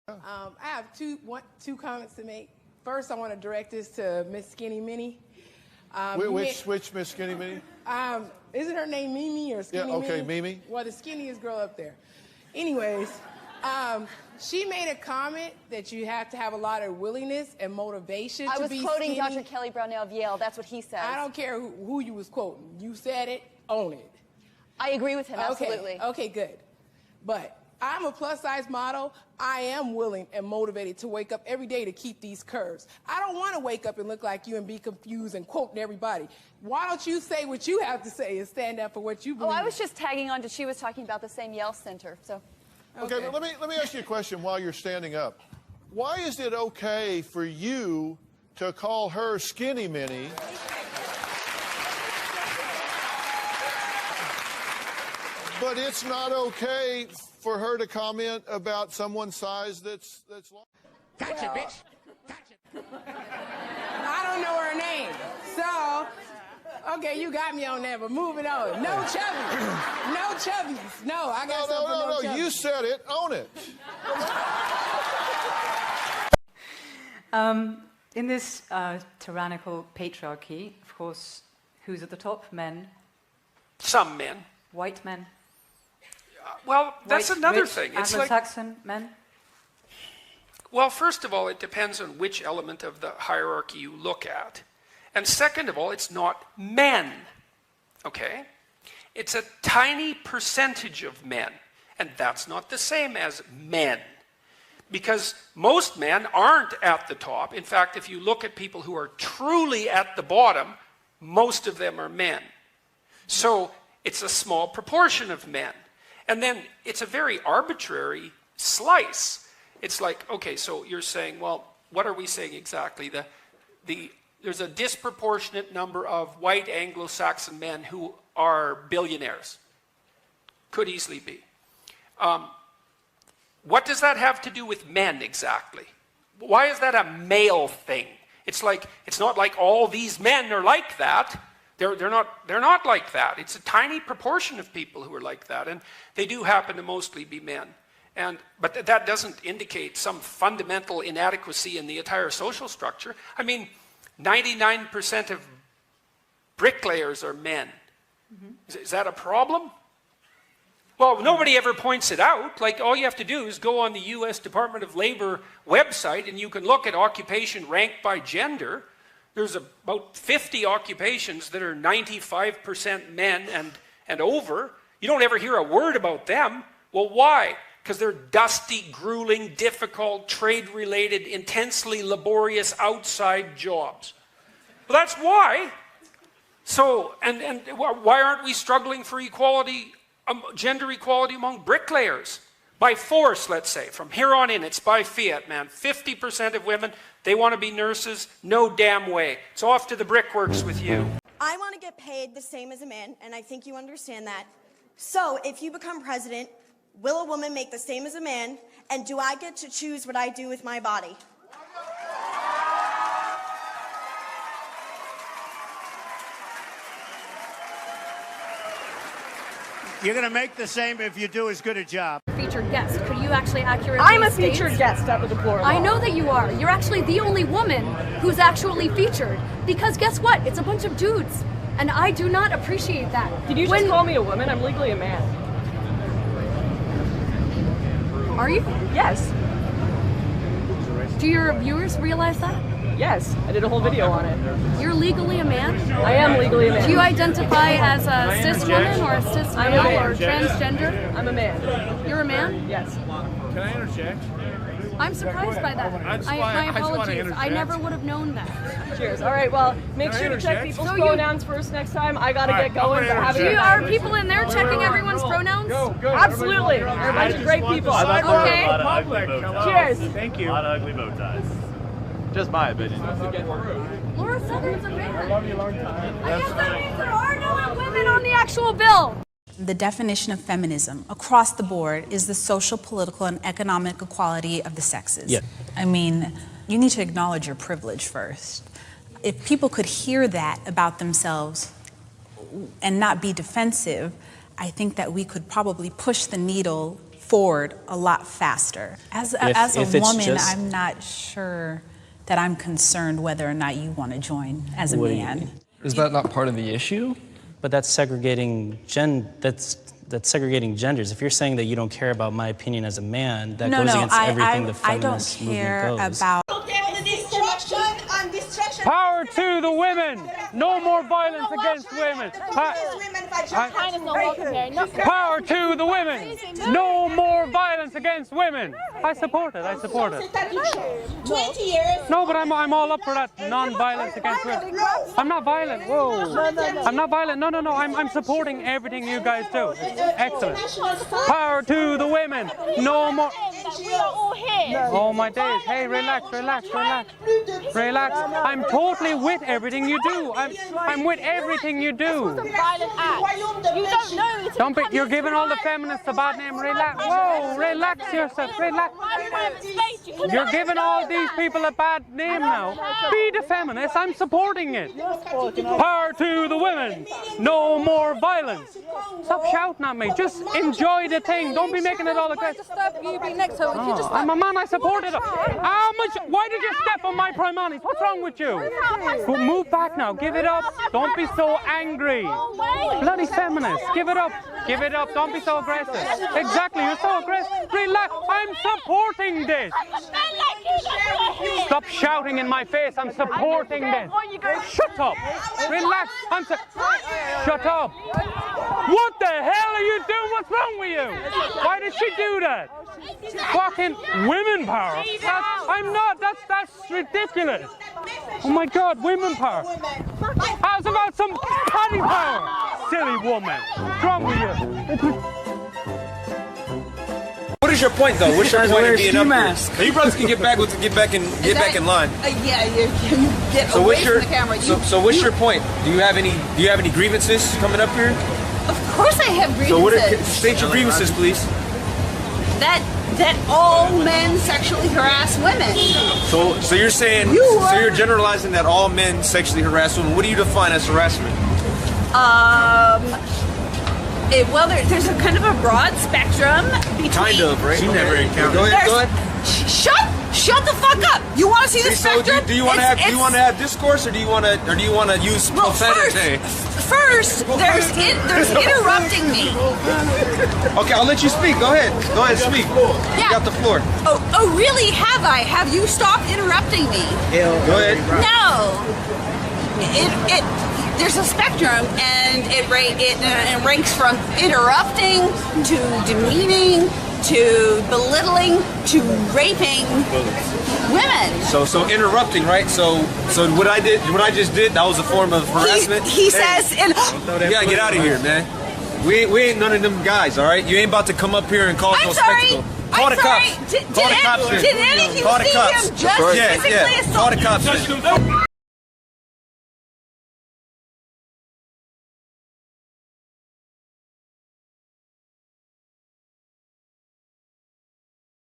I have two comments to make. First, I want to direct this to Miss Skinny Minnie. Which Miss Skinny Minnie? Isn't her name Mimi or Skinny Minnie? Yeah, okay, Mimi. Well, the skinniest girl up there. Anyways, she made a comment that you have to have a lot of willingness and motivation to be skinny. I was quoting Dr. Kelly Brownell of Yale. That's what he says. I don't care who you was quoting. You said it, own it. I agree with him, absolutely. Okay, good. But I'm a plus-size model. I am willing and motivated to wake up every day to keep these curves. I don't want to wake up and look like you and be confused and quoting everybody. Why don't you say what you have to say and stand up for what you believe? Oh, I was just tagging on to, she was talking about the same Yale Center, so. Okay, but let me ask you a question while you're standing up. Why is it okay for you to call her Skinny Minnie? But it's not okay for her to comment about someone's size that's long. Gotcha, bitch. Gotcha. I don't know her name. So, okay, you got me on that, but moving on. No chubbies. No chubbies. No, I got something for no chubbies. You said it. Own it. In this tyrannical patriarchy, of course, who's at the top? Men. Some men. White men. Well, that's White, another rich, thing. It's Anglo-Saxon men. Well, first of all, it depends on which element of the hierarchy you look at. And second of all, it's not men, okay? It's a tiny percentage of men, and that's not the same as men. Because most men aren't at the top. In fact, if you look at people who are truly at the bottom, most of them are men. So it's a small proportion of men. And then it's a very arbitrary slice. It's like, okay, so you're saying, well, what are we saying exactly? There's a disproportionate number of white Anglo-Saxon men who are billionaires. Could easily be. What does that have to do with men exactly? Why is that a male thing? It's not like all these men are like that. They're not like that. It's a tiny proportion of people who are like that, and they do happen to mostly be men. But that doesn't indicate some fundamental inadequacy in the entire social structure. I mean, 99% of bricklayers are men. Mm-hmm. Is that a problem? Well, nobody ever points it out. Like, all you have to do is go on the U.S. Department of Labor website, and you can look at occupation ranked by gender. There's about 50 occupations that are 95% men and over. You don't ever hear a word about them. Well, why? Because they're dusty, grueling, difficult, trade-related, intensely laborious outside jobs. Well, that's why. So, and why aren't we struggling for equality, gender equality among bricklayers? By force, let's say. From here on in, it's by fiat, man. 50% of women, they want to be nurses. No damn way. It's off to the brickworks with you. I want to get paid the same as a man, and I think you understand that. So, if you become president, will a woman make the same as a man, and do I get to choose what I do with my body? You're going to make the same if you do as good a job. Featured guest. Could you actually accurately I'm a state? featured guest at the Deplorable. I know that you are. You're actually the only woman who's actually featured. Because guess what? It's a bunch of dudes. And I do not appreciate that. Did you just call me a woman? I'm legally a man. Are you? Yes. Do your viewers realize that? Yes. I did a whole video on it. You're legally a man? I am legally a man. Do you identify as a cis woman or a cis male or transgender? I'm a man. You're a man? Yes. Can I interject? I'm surprised by that. My apologies. I never would have known that. Cheers. All right, well, make sure to check people's pronouns first next time. I got to get going. Are people in there checking everyone's pronouns? Go. Absolutely. They're a bunch of great people. Okay. Cheers. Thank you. A lot of ugly bow ties. Just my opinion. Laura Southern's a man. I love you a long time. I guess that means there are no women on the actual bill. The definition of feminism across the board is the social, political, and economic equality of the sexes. Yeah. I mean, you need to acknowledge your privilege first. If people could hear that about themselves and not be defensive, I think that we could probably push the needle forward a lot faster. As a woman, I'm not sure that I'm concerned whether or not you want to join as a man. Is that not part of the issue? But that's segregating that's segregating genders. If you're saying that you don't care about my opinion as a man, that goes against everything the feminist movement goes. Power to the women! No more violence against women! Power to the women! No more violence against women! I support it, I support it. 20 years. No, but I'm all up for that non-violence against women. I'm not violent, whoa. I'm not violent, no, I'm supporting everything you guys do. It's excellent. Power to the women! No more... Oh my days, hey, relax. Relax. I'm totally with everything you do. I'm with everything you do. Don't be, you're giving all the feminists a bad name. Relax. Whoa, relax yourself. Relax. You're giving all these people a bad name now. Be the feminist. I'm supporting it. Power to the women. No more violence. Stop shouting at me. Just enjoy the thing. Don't be making it all aggressive. I'm a man. I supported it. How much? Why did you step on my primaries? What's wrong with you? Go move back now. Give it up. Don't be so angry. Bloody feminist. Give it up. Give it up. Don't be so aggressive. Exactly. You're so aggressive. Relax. I'm supporting this. Stop shouting in my face. I'm supporting this. Shut up. Relax. Shut up. What the hell are you doing? What's wrong with you? Why did she do that? Fucking women power. I'm not. That's ridiculous. Oh my God, women power. How's about some potty power? Silly woman. What's wrong with you? What is your point, though? What's your point of being up here? You brothers can get back in line. Yeah, you get away from the camera. So what's your point? Do you have any grievances coming up here? Of course I have grievances. So state your grievances, please. That all men sexually harass women. So you're saying so you're generalizing that all men sexually harass women. What do you define as harassment? Well, there's a kind of a broad spectrum between... Kind of, right? You never encountered. Go ahead. Shut the fuck up! You want to see the spectrum? Do you want to have discourse, or do you want to use profanity? First, there's interrupting me. Okay, I'll let you speak. Go ahead, speak. Yeah. You got the floor. Oh, really? Have you stopped interrupting me? Go ahead. No. There's a spectrum, and it ranks from interrupting to demeaning to belittling to raping women. So interrupting, right? So what I just did, that was a form of harassment. He says, you gotta get out of here, man. We ain't none of them guys, all right? You ain't about to come up here and cause no spectacle. Call the cops. Did any of you see him just physically assault? Call the cops.